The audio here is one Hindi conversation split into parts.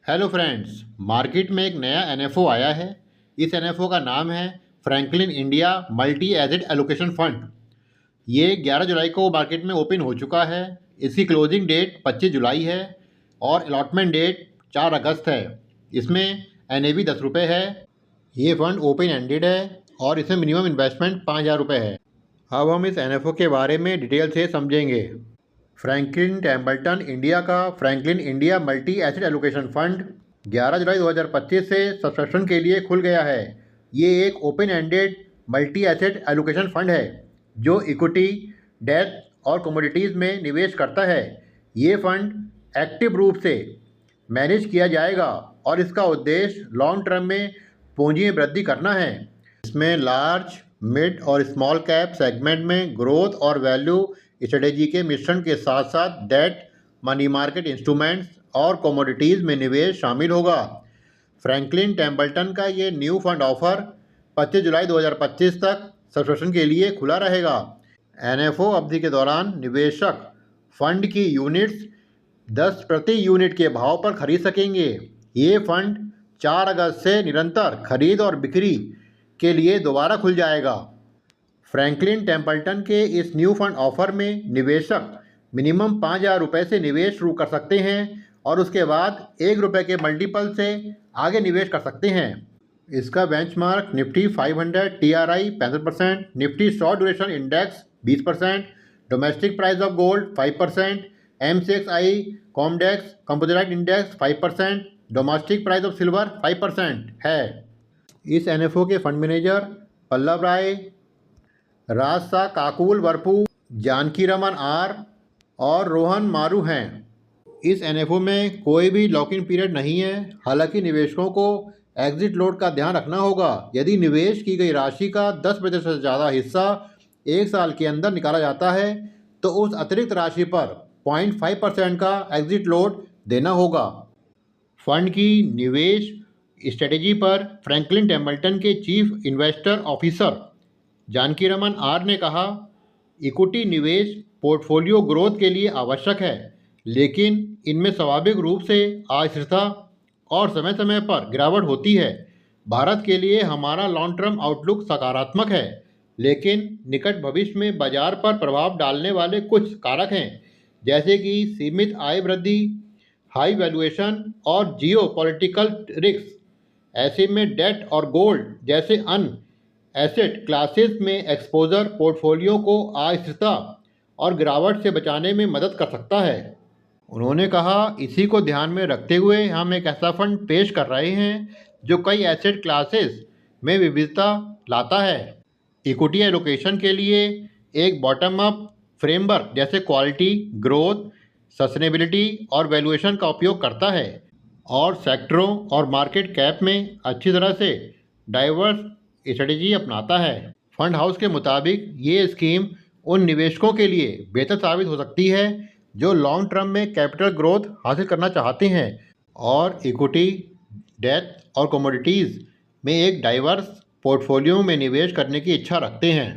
हेलो फ्रेंड्स, मार्केट में एक नया एनएफओ आया है। इस एनएफओ का नाम है Franklin India multi asset allocation fund. ये 11 जुलाई को मार्केट में ओपन हो चुका है। इसकी क्लोजिंग डेट 25 जुलाई है और अलॉटमेंट डेट 4 अगस्त है। इसमें एनएवी 10 रुपये है। ये फंड ओपन एंडेड है और इसमें मिनिमम इन्वेस्टमेंट 5,000 रुपये है। अब हम इस एनएफओ के बारे में डिटेल से समझेंगे। फ्रैंकलिन टेम्पल्टन इंडिया का Franklin India multi asset allocation fund 11 जुलाई 2025 से सब्सक्रिप्शन के लिए खुल गया है। ये एक open ended multi asset allocation fund है जो इक्विटी, डेट और कमोडिटीज़ में निवेश करता है। ये फंड एक्टिव रूप से मैनेज किया जाएगा और इसका उद्देश्य लॉन्ग टर्म में पूंजी में वृद्धि करना है। इसमें लार्ज, मिड और स्मॉल कैप सेगमेंट में ग्रोथ और वैल्यू स्ट्रेटेजी के मिश्रण के साथ साथ डेट, मनी मार्केट इंस्ट्रूमेंट्स और कमोडिटीज़ में निवेश शामिल होगा। फ्रैंकलिन टेम्पल्टन का ये न्यू फंड ऑफर 25 जुलाई 2025 तक सब्सक्रिप्शन के लिए खुला रहेगा। एनएफओ अवधि के दौरान निवेशक फंड की यूनिट्स 10 प्रति यूनिट के भाव पर खरीद सकेंगे। ये फंड 4 अगस्त से निरंतर खरीद और बिक्री के लिए दोबारा खुल जाएगा। फ्रैंकलिन टेम्पल्टन के इस न्यू फंड ऑफर में निवेशक मिनिमम 5,000 रुपये से निवेश शुरू कर सकते हैं और उसके बाद ₹1 के मल्टीपल से आगे निवेश कर सकते हैं। इसका benchmark Nifty 500 TRI 65%, Nifty short duration index 20%, domestic price of gold 5%, MCXI Comdex composite index 5%, domestic price of silver 5% है। इस एनएफओ के fund manager Pallav Rai, Rajasa Kakulavarapu, Janaki Raman R और रोहन मारू हैं। इस एनएफओ में कोई भी लॉक इन पीरियड नहीं है। हालांकि निवेशकों को एग्जिट लोड का ध्यान रखना होगा। यदि निवेश की गई राशि का 10% से ज़्यादा हिस्सा 1 साल के अंदर निकाला जाता है तो उस अतिरिक्त राशि पर 0.5% का एग्जिट लोड देना होगा। फंड की निवेश स्ट्रेटेजी पर फ्रैंकलिन टेम्पल्टन के chief investor officer Janaki Raman R ने कहा, इक्विटी निवेश पोर्टफोलियो ग्रोथ के लिए आवश्यक है, लेकिन इनमें स्वाभाविक रूप से अस्थिरता और समय समय पर गिरावट होती है। भारत के लिए हमारा लॉन्ग टर्म आउटलुक सकारात्मक है, लेकिन निकट भविष्य में बाजार पर प्रभाव डालने वाले कुछ कारक हैं, जैसे कि सीमित आय वृद्धि, हाई वैल्यूएशन और जियो पॉलिटिकल रिस्क। ऐसे में डेट और गोल्ड जैसे अन्य एसेट क्लासेस में एक्सपोजर पोर्टफोलियो को अस्थिरता और गिरावट से बचाने में मदद कर सकता है। उन्होंने कहा, इसी को ध्यान में रखते हुए हम एक ऐसा फंड पेश कर रहे हैं जो कई एसेट क्लासेस में विविधता लाता है। इक्विटी एलोकेशन के लिए एक बॉटम अप फ्रेमवर्क जैसे क्वालिटी, ग्रोथ, सस्टेनेबिलिटी और वैल्यूएशन का उपयोग करता है और सेक्टरों और मार्केट कैप में अच्छी तरह से डाइवर्स स्ट्रेटेजी अपनाता है। फंड हाउस के मुताबिक ये स्कीम उन निवेशकों के लिए बेहतर साबित हो सकती है जो लॉन्ग टर्म में कैपिटल ग्रोथ हासिल करना चाहते हैं और इक्विटी, डेट और कमोडिटीज़ में एक डाइवर्स पोर्टफोलियो में निवेश करने की इच्छा रखते हैं।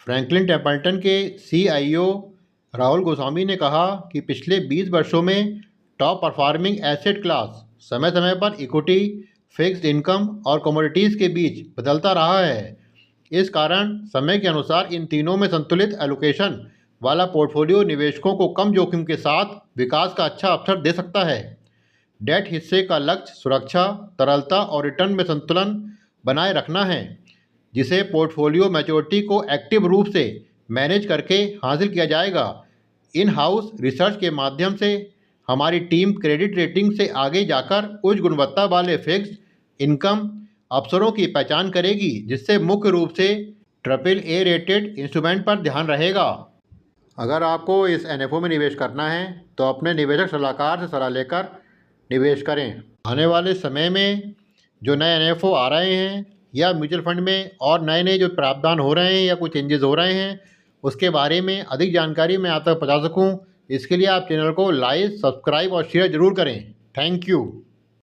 फ्रैंकलिन टेम्पल्टन के CIO राहुल गोस्वामी ने कहा कि पिछले 20 वर्षों में टॉप परफॉर्मिंग एसेट क्लास समय समय पर इक्विटी, फिक्स्ड इनकम और कमोडिटीज़ के बीच बदलता रहा है। इस कारण समय के अनुसार इन तीनों में संतुलित एलोकेशन वाला पोर्टफोलियो निवेशकों को कम जोखिम के साथ विकास का अच्छा अवसर दे सकता है। डेट हिस्से का लक्ष्य सुरक्षा, तरलता और रिटर्न में संतुलन बनाए रखना है, जिसे पोर्टफोलियो मैच्योरिटी को एक्टिव रूप से मैनेज करके हासिल किया जाएगा। इन हाउस रिसर्च के माध्यम से हमारी टीम क्रेडिट रेटिंग से आगे जाकर उच्च गुणवत्ता वाले फिक्स्ड इनकम अवसरों की पहचान करेगी, जिससे मुख्य रूप से AAA रेटेड इंस्ट्रूमेंट पर ध्यान रहेगा। अगर आपको इस एनएफओ में निवेश करना है तो अपने निवेशक सलाहकार से सलाह लेकर निवेश करें। आने वाले समय में जो नए एनएफओ आ रहे हैं या म्यूचुअल फंड में और नए नए जो प्रावधान हो रहे हैं या कुछ चेंजेस हो रहे हैं, उसके बारे में अधिक जानकारी मैं आप तक पहुँचा सकूँ, इसके लिए आप चैनल को लाइक, सब्सक्राइब और शेयर ज़रूर करें। Thank you.